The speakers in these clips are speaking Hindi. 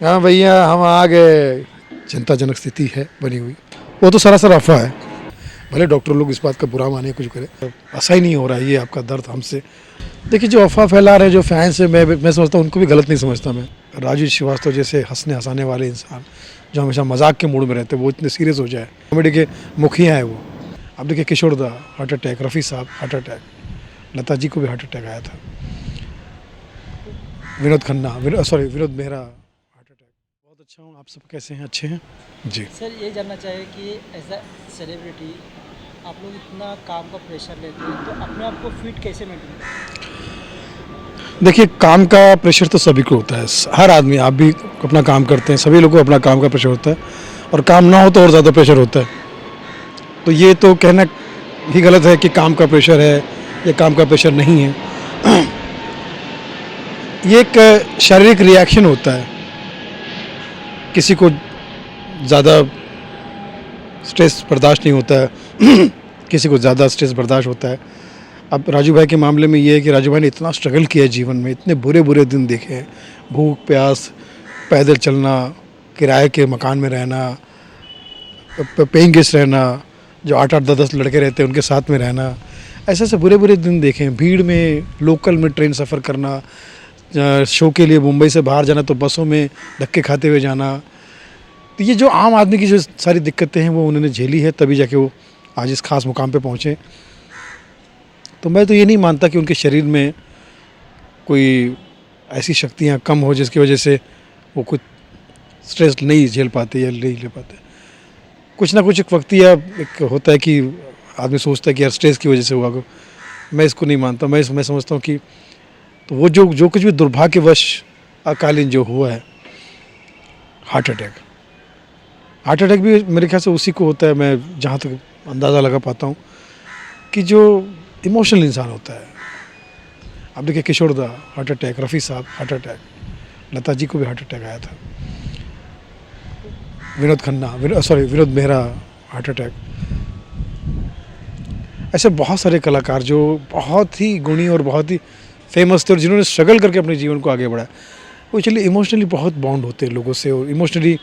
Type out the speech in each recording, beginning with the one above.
हाँ भैया, हम आ गए। चिंताजनक स्थिति है बनी हुई। वो तो सरासर अफवाह है। भले डॉक्टर लोग इस बात का बुरा माने, कुछ करे, ऐसा ही नहीं हो रहा है। ये आपका दर्द हमसे। देखिए, जो अफवाह फैला रहे, जो फैंस है, मैं समझता हूँ उनको भी गलत नहीं समझता मैं। राजू श्रीवास्तव जैसे हंसने हंसाने वाले इंसान, जो हमेशा मजाक के मूड में रहते हैं, वो इतने सीरियस हो जाए। कॉमेडी के मुखिया है वो। अब देखिए, किशोर दा हार्ट अटैक, रफ़ी साहब हार्ट अटैक, लता जी को भी हार्ट अटैक आया था, विनोद खन्ना, विनोद मेहरा हार्ट अटैक। बहुत अच्छा हूँ। आप सब कैसे हैं? अच्छे हैं जी। सर ये जानना चाहिए कि एज अ सेलिब्रिटी आप लोग इतना काम का प्रेशर लेते हैं तो अपने आप को फिट कैसे मेंटेन करते देखिए, काम का प्रेशर तो सभी को होता है। हर आदमी, आप भी अपना काम करते हैं, सभी लोगों को अपना काम का प्रेशर होता है। और काम ना हो तो और ज़्यादा प्रेशर होता है। तो ये तो कहना ही गलत है कि काम का प्रेशर है या काम का प्रेशर नहीं है। ये एक शारीरिक रिएक्शन होता है। किसी को ज़्यादा स्ट्रेस बर्दाश्त नहीं होता है। किसी को ज़्यादा स्ट्रेस बर्दाश्त होता है। अब राजू भाई के मामले में ये है कि राजू भाई ने इतना स्ट्रगल किया है जीवन में, इतने बुरे बुरे दिन देखे हैं। भूख प्यास, पैदल चलना, किराए के मकान में रहना, पेइंग गेस्ट रहना, जो 8-8 10-10 लड़के रहते हैं उनके साथ में रहना, ऐसे ऐसे बुरे बुरे दिन देखे हैं। भीड़ में, लोकल में ट्रेन सफ़र करना, शो के लिए मुंबई से बाहर जाना तो बसों में धक्के खाते हुए जाना। तो ये जो आम आदमी की जो सारी दिक्कतें हैं वो उन्होंने झेली है, तभी जाके वो आज इस खास मुकाम पे पहुँचे। तो मैं तो ये नहीं मानता कि उनके शरीर में कोई ऐसी शक्तियाँ कम हो जिसकी वजह से वो कुछ स्ट्रेस नहीं झेल पाते या नहीं ले पाते। कुछ ना कुछ एक वक्तिया एक होता है कि आदमी सोचता है कि यार स्ट्रेस की वजह से हुआ। मैं इसको नहीं मानता। मैं समझता हूँ कि तो वो जो कुछ भी दुर्भाग्यवश अकालीन जो हुआ है, हार्ट अटैक भी मेरे ख्याल से उसी को होता है। मैं जहाँ तक अंदाज़ा लगा पाता हूँ कि जो इमोशनल इंसान होता है। अब देखिए, किशोर दा हार्ट अटैक, रफ़ी साहब हार्ट अटैक, लता जी को भी हार्ट अटैक आया था, विनोद खन्ना, विनोद मेहरा हार्ट अटैक। ऐसे बहुत सारे कलाकार जो बहुत ही गुणी और बहुत ही फेमस थे और जिन्होंने स्ट्रगल करके अपने जीवन को आगे बढ़ाया, वो चलिए इमोशनली बहुत बॉन्ड होते हैं लोगों से। और इमोशनली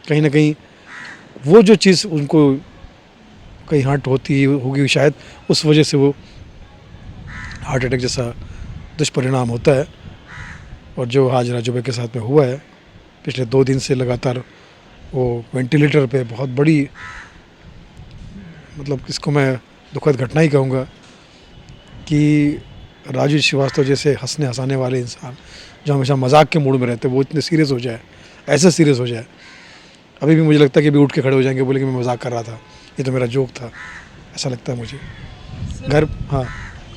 कहीं ना कहीं वो जो चीज़ उनको कहीं हर्ट होती होगी शायद, उस वजह से वो हार्ट अटैक जैसा दुष्परिणाम होता है। और जो आज राजू भाई के साथ में हुआ है, पिछले 2 दिन से लगातार वो वेंटिलेटर पे, बहुत बड़ी, मतलब इसको मैं दुखद घटना ही कहूँगा कि राजू श्रीवास्तव जैसे हंसने हंसाने वाले इंसान, जो हमेशा मजाक के मूड में रहते हैं, वो इतने सीरियस हो जाए, ऐसे सीरियस हो जाए। अभी भी मुझे लगता है कि अभी उठ के खड़े हो जाएंगे, बोले कि मैं मजाक कर रहा था, ये तो मेरा जोक था, ऐसा लगता है मुझे। हैं घर, हाँ।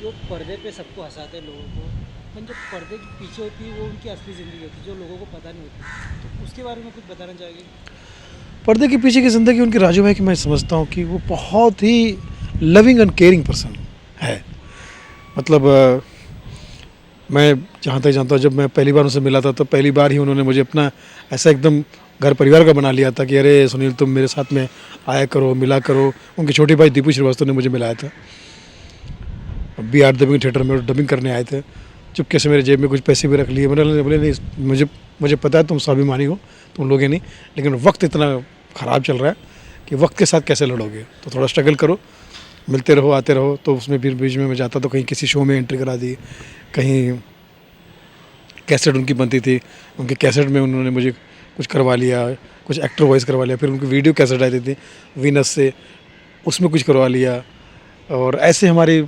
जो पर्दे पे सबको हंसाते हैं लोगों को, लेकिन जो पर्दे के पीछे होती है वो उनकी असली ज़िंदगी होती है जो लोगों को पता नहीं होती, तो उसके बारे में कुछ बताना चाहेंगे? पर्दे के पीछे की ज़िंदगी उनकी राजू भाई की मैं समझता हूँ कि वो बहुत ही लविंग एंड केयरिंग पर्सन है। मतलब मैं जहाँ तक जानता हूँ, जब मैं पहली बार उनसे मिला था तो पहली बार ही उन्होंने मुझे अपना ऐसा एकदम घर परिवार का बना लिया था कि अरे सुनील, तुम मेरे साथ में आया करो, मिला करो। उनके छोटे भाई दीपू श्रीवास्तव ने मुझे मिलाया था BR डबिंग थिएटर में, डबिंग करने आए थे। चुपके से मेरे जेब में कुछ पैसे भी रख लिए। मैंने बोले नहीं, मुझे पता है तुम स्वाभिमानी हो, तुम लोगे नहीं, लेकिन वक्त इतना ख़राब चल रहा है कि वक्त के साथ कैसे लड़ोगे, तो थोड़ा स्ट्रगल करो, मिलते रहो, आते रहो। तो उसमें फिर बीच में मैं जाता तो कहीं किसी शो में एंट्री करा दी, कहीं कैसेट उनकी बनती थी, उनके कैसेट में उन्होंने मुझे कुछ करवा लिया, कुछ एक्टर वॉइस करवा लिया। फिर उनकी वीडियो कैसेट आती थी वीनस से, उसमें कुछ करवा लिया। और ऐसे हमारी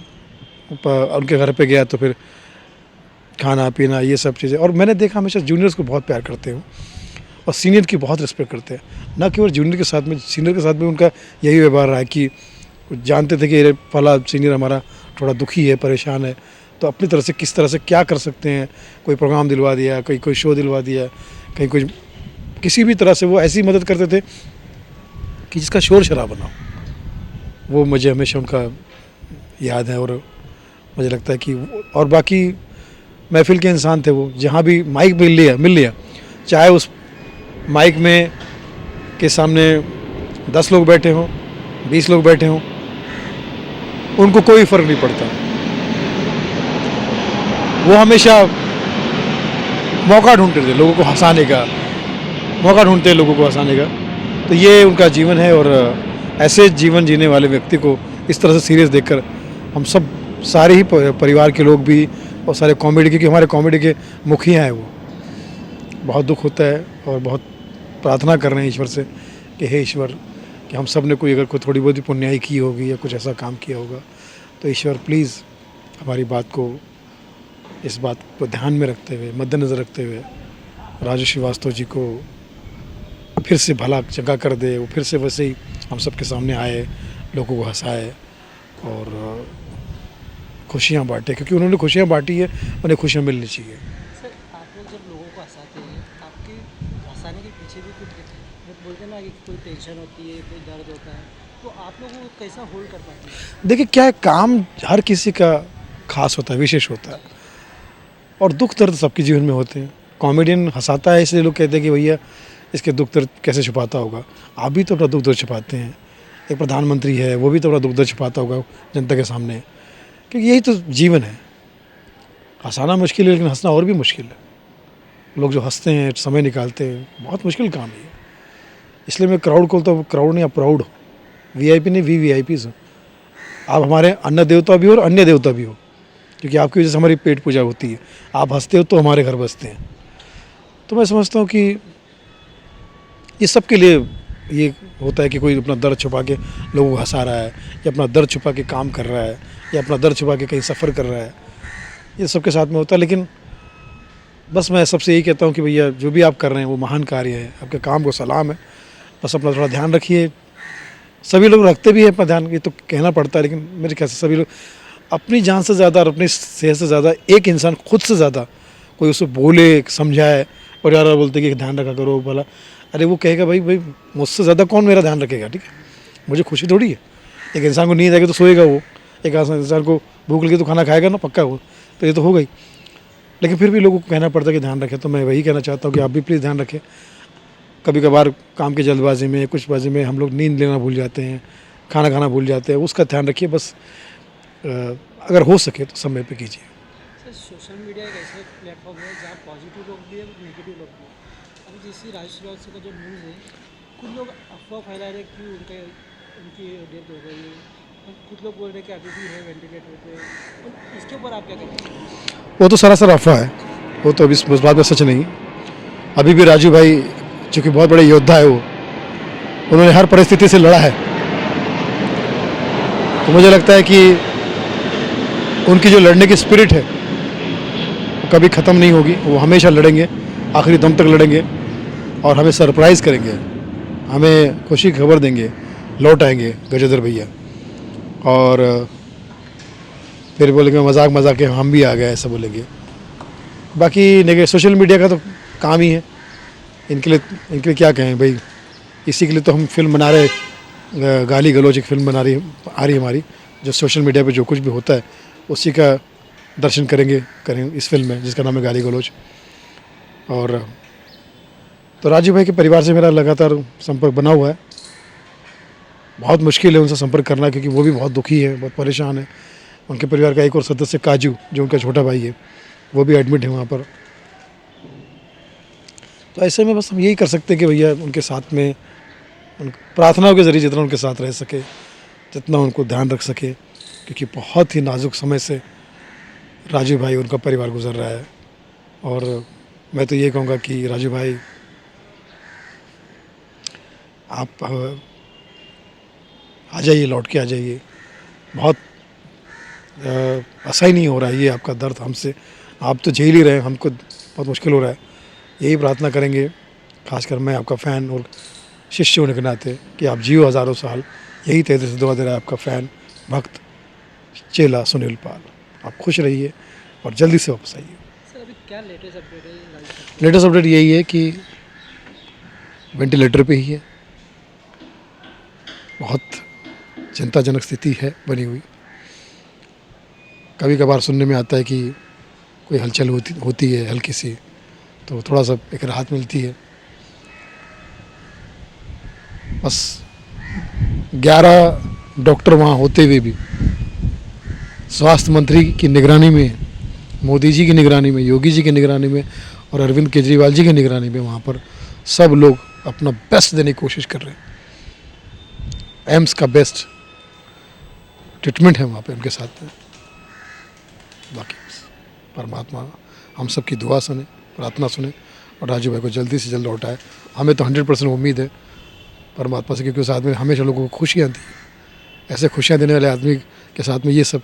उनके घर पे गया तो फिर खाना पीना, ये सब चीज़ें। और मैंने देखा हमेशा जूनियर्स को बहुत प्यार करते हो और सीनियर की बहुत रिस्पेक्ट करते हैं। ना केवल जूनियर के साथ में, सीनियर के साथ में उनका यही व्यवहार रहा है कि जानते थे कि फला सीनियर हमारा थोड़ा दुखी है, परेशान है, तो अपनी तरह से किस तरह से क्या कर सकते हैं। कोई प्रोग्राम दिलवा दिया, कोई शो दिलवा दिया, कहीं कुछ, किसी भी तरह से वो ऐसी मदद करते थे कि जिसका शोर शराबा ना हो। वो मुझे हमेशा उनका याद है। और मुझे लगता है कि और बाकी महफिल के इंसान थे वो। जहाँ भी माइक मिल लिया, चाहे उस माइक में के सामने 10 लोग बैठे हों, 20 लोग बैठे हों, उनको कोई फ़र्क नहीं पड़ता। वो हमेशा मौका ढूंढते थे लोगों को हंसाने का, मौका ढूंढते हैं लोगों को हंसाने का। तो ये उनका जीवन है और ऐसे जीवन जीने वाले व्यक्ति को इस तरह से सीरियस देखकर हम सब सारे ही परिवार के लोग भी और सारे कॉमेडी, क्योंकि हमारे कॉमेडी के मुखिया हैं वो, बहुत दुख होता है और बहुत प्रार्थना कर रहे हैं ईश्वर से कि हे ईश्वर, कि हम सब ने कोई अगर कोई थोड़ी बहुत भी पुण्याई की होगी या कुछ ऐसा काम किया होगा तो ईश्वर प्लीज़ हमारी बात को, इस बात को ध्यान में रखते हुए, मद्देनज़र रखते हुए राजू श्रीवास्तव जी को फिर से भला चंगा कर दे, वो फिर से वैसे ही हम सब के सामने आए, लोगों को हंसाए और खुशियाँ बांटे, क्योंकि उन्होंने खुशियाँ बांटी है, उन्हें खुशियाँ मिलनी चाहिए। सर आप लोग जब लोगों को हंसाते हैं, आपके हंसाने के पीछे भी कुछ जब बोलते हैं ना कि कोई टेंशन होती है, कोई दर्द होता है, तो आप लोग वो कैसा होल्ड कर पाते हैं? देखिए क्या है, काम हर किसी का खास होता है, विशेष होता है और दुख दर्द सबके जीवन में होते हैं। कॉमेडियन हंसाता है इसलिए लोग कहते हैं कि भैया इसके दुख दर्द कैसे छुपाता होगा। आप भी तो अपना दुख दर्द छुपाते हैं, एक प्रधानमंत्री है वो भी तो अपना दुख दर्द छुपाता होगा जनता के सामने, क्योंकि यही तो जीवन है। हंसाना मुश्किल है लेकिन हंसना और भी मुश्किल है। लोग जो हंसते हैं, समय निकालते हैं, बहुत मुश्किल काम है ये। इसलिए मैं क्राउड को तो क्राउड नहीं, आप प्राउड हो, वीआईपी नहीं वीवीआईपीज़ हो। आप हमारे अन्न देवता भी हो और अन्य देवता भी हो, क्योंकि आपकी वजह से हमारी पेट पूजा होती है। आप हंसते हो तो हमारे घर बसते हैं। तो मैं समझता हूँ कि ये सब के लिए ये होता है कि कोई अपना दर्द छुपा के लोगों को हंसा रहा है, या अपना दर्द छुपा के काम कर रहा है, या अपना दर्द छुपा के कहीं सफ़र कर रहा है, ये सबके साथ में होता है। लेकिन बस मैं सबसे यही कहता हूँ कि भैया जो भी आप कर रहे हैं वो महान कार्य है, आपके काम को सलाम है। बस अपना थोड़ा ध्यान रखिए। सभी लोग रखते भी हैं अपना ध्यान, ये तो कहना पड़ता है, लेकिन मेरे ख्याल से सभी लोग अपनी जान से ज़्यादा और अपनी सेहत से ज़्यादा, एक इंसान खुद से ज़्यादा कोई उसे बोले, समझाए और यार बोलते कि ध्यान रखा करो भला, अरे वो कहेगा भाई मुझसे ज़्यादा कौन मेरा ध्यान रखेगा, ठीक है, मुझे खुशी थोड़ी है। एक इंसान को नींद आएगी तो सोएगा वो, एक इंसान को भूख लगी तो खाना खाएगा ना, पक्का वो, तो ये तो हो गई। लेकिन फिर भी लोगों को कहना पड़ता है कि ध्यान रखें। तो मैं वही कहना चाहता हूँ कि आप भी प्लीज़ ध्यान रखें। कभी कभार काम की जल्दबाजी में, कुछ बाजी में हम लोग नींद लेना भूल जाते हैं, खाना खाना भूल जाते हैं, उसका ध्यान रखिए। बस अगर हो सके तो समय पे कीजिए। सर सोशल मीडिया एक ऐसा प्लेटफॉर्म है जहाँ पॉजिटिव लोग भी है, नेगेटिव लोग भी है। अभी जैसे राजू श्रीवास्तव का जो न्यूज़ है, कुछ लोग अफवाह फैला रहे कि उनकी डेथ हो गई है, और कुछ लोग बोल रहे हैं कि अभी भी है वेंटिलेटर पे। तो इसके ऊपर आप क्या कहते हैं? वो तो सरासर अफवाह है, वो तो अभी उस बात में सच नहीं। अभी भी राजू भाई चूँकि बहुत बड़े योद्धा है, वो उन्होंने हर परिस्थिति से लड़ा है। तो मुझे लगता है कि उनकी जो लड़ने की स्पिरिट है वो कभी ख़त्म नहीं होगी। वो हमेशा लड़ेंगे, आखिरी दम तक लड़ेंगे और हमें सरप्राइज़ करेंगे, हमें खुशी की खबर देंगे, लौट आएंगे गजेंद्र भैया। और फिर बोलेंगे मजाक मजाक के हम भी आ गए, ऐसा बोलेंगे। बाकी सोशल मीडिया का तो काम ही है, इनके लिए क्या कहें भाई। इसी के लिए तो हम फिल्म बना रहे, गाली गलौज एक फिल्म आ रही हमारी, जो सोशल मीडिया पे जो कुछ भी होता है उसी का दर्शन करेंगे इस फिल्म में, जिसका नाम है गाली गलौज। और तो राजू भाई के परिवार से मेरा लगातार संपर्क बना हुआ है। बहुत मुश्किल है उनसे संपर्क करना, क्योंकि वो भी बहुत दुखी है, बहुत परेशान है। उनके परिवार का एक और सदस्य काजू, जो उनका छोटा भाई है, वो भी एडमिट है वहाँ पर। तो ऐसे में बस हम यही कर सकते हैं कि भैया उनके साथ में उन प्रार्थनाओं के ज़रिए जितना उनके साथ रह सके, जितना उनको ध्यान रख सके, क्योंकि बहुत ही नाजुक समय से राजू भाई, उनका परिवार गुजर रहा है। और मैं तो ये कहूँगा कि राजू भाई आप आ जाइए, लौट के आ जाइए। बहुत असह्य नहीं हो रहा है ये आपका दर्द हमसे, आप तो झेल ही रहे हैं, हमको बहुत मुश्किल हो रहा है। यही प्रार्थना करेंगे, खासकर मैं आपका फ़ैन और शिष्य होने के नाते, कि आप जियो हज़ारों साल। यही तेरे से दुआ दे रहा है आपका फ़ैन, भक्त, चेला सुनील पाल। आप खुश रहिए और जल्दी से वापस आइए। सर अभी क्या लेटेस्ट अपडेट है? लेटेस्ट अपडेट यही है कि वेंटिलेटर पे ही है, बहुत चिंताजनक स्थिति है बनी हुई। कभी कभार सुनने में आता है कि कोई हलचल होती है हल्की सी, तो थोड़ा सा एक राहत मिलती है। बस 11 डॉक्टर वहाँ होते हुए भी, स्वास्थ्य मंत्री की निगरानी में, मोदी जी की निगरानी में, योगी जी की निगरानी में और अरविंद केजरीवाल जी की निगरानी में वहाँ पर सब लोग अपना बेस्ट देने की कोशिश कर रहे हैं। एम्स का बेस्ट ट्रीटमेंट है वहाँ पे उनके साथ में। बाकी बस परमात्मा हम सब की दुआ सुने, प्रार्थना सुने और राजू भाई को जल्दी से जल्द लौटाए। हमें तो 100% उम्मीद है परमात्मा से, क्योंकि उस आदमी हमेशा लोगों को खुशियाँ दी। ऐसे खुशियाँ देने वाले आदमी के साथ में ये सब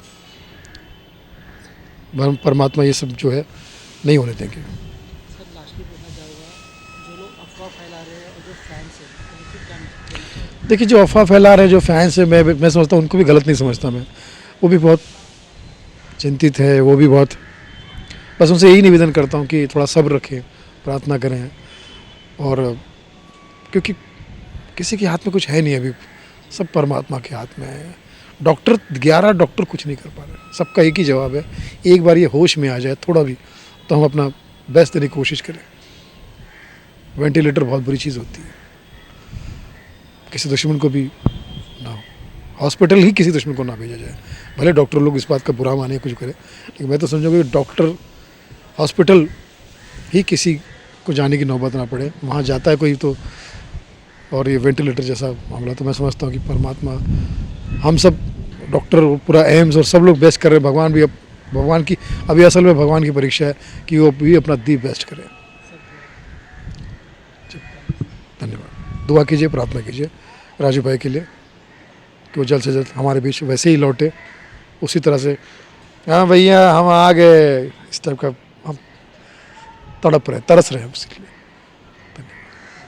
परमात्मा ये सब जो है नहीं होने देंगे। सर लास्टली पूछना चाहूँगा, जो लोग अफवाह फैला रहे हैं और जो फैंस हैं उनको क्या कहना चाहेंगे? देखिए, जो अफवाह फैला रहे हैं, जो फैंस है, मैं समझता हूँ उनको भी गलत नहीं समझता मैं। वो भी बहुत चिंतित है, वो भी बहुत, बस उनसे यही निवेदन करता हूँ कि थोड़ा सब्र रखें, प्रार्थना करें। और क्योंकि किसी के हाथ में कुछ है नहीं अभी, सब परमात्मा के हाथ में है। डॉक्टर 11 डॉक्टर कुछ नहीं कर पा रहे, सबका एक ही जवाब है, एक बार ये होश में आ जाए थोड़ा भी तो हम अपना बेस्ट देने की कोशिश करें। वेंटिलेटर बहुत बुरी चीज़ होती है, किसी दुश्मन को भी ना हो, हॉस्पिटल ही किसी दुश्मन को ना भेजा जाए। भले डॉक्टर लोग इस बात का बुरा माने कुछ करें, लेकिन मैं तो समझूंगा कि डॉक्टर हॉस्पिटल ही किसी को जाने की नौबत ना पड़े, वहाँ जाता है कोई तो, और ये वेंटिलेटर जैसा मामला, तो मैं समझता हूँ कि परमात्मा हम सब डॉक्टर पूरा एम्स और सब लोग बेस्ट कर रहे हैं। भगवान भी, अब भगवान की अभी असल में भगवान की परीक्षा है कि वो भी अपना दी बेस्ट करें। धन्यवाद। दुआ कीजिए, प्रार्थना कीजिए राजू भाई के लिए कि वो जल्द से जल्द हमारे बीच वैसे ही लौटे, उसी तरह से। हाँ भैया हम आ गए, इस टाइप का हम तड़प रहे, तरस रहे हैं उसके लिए।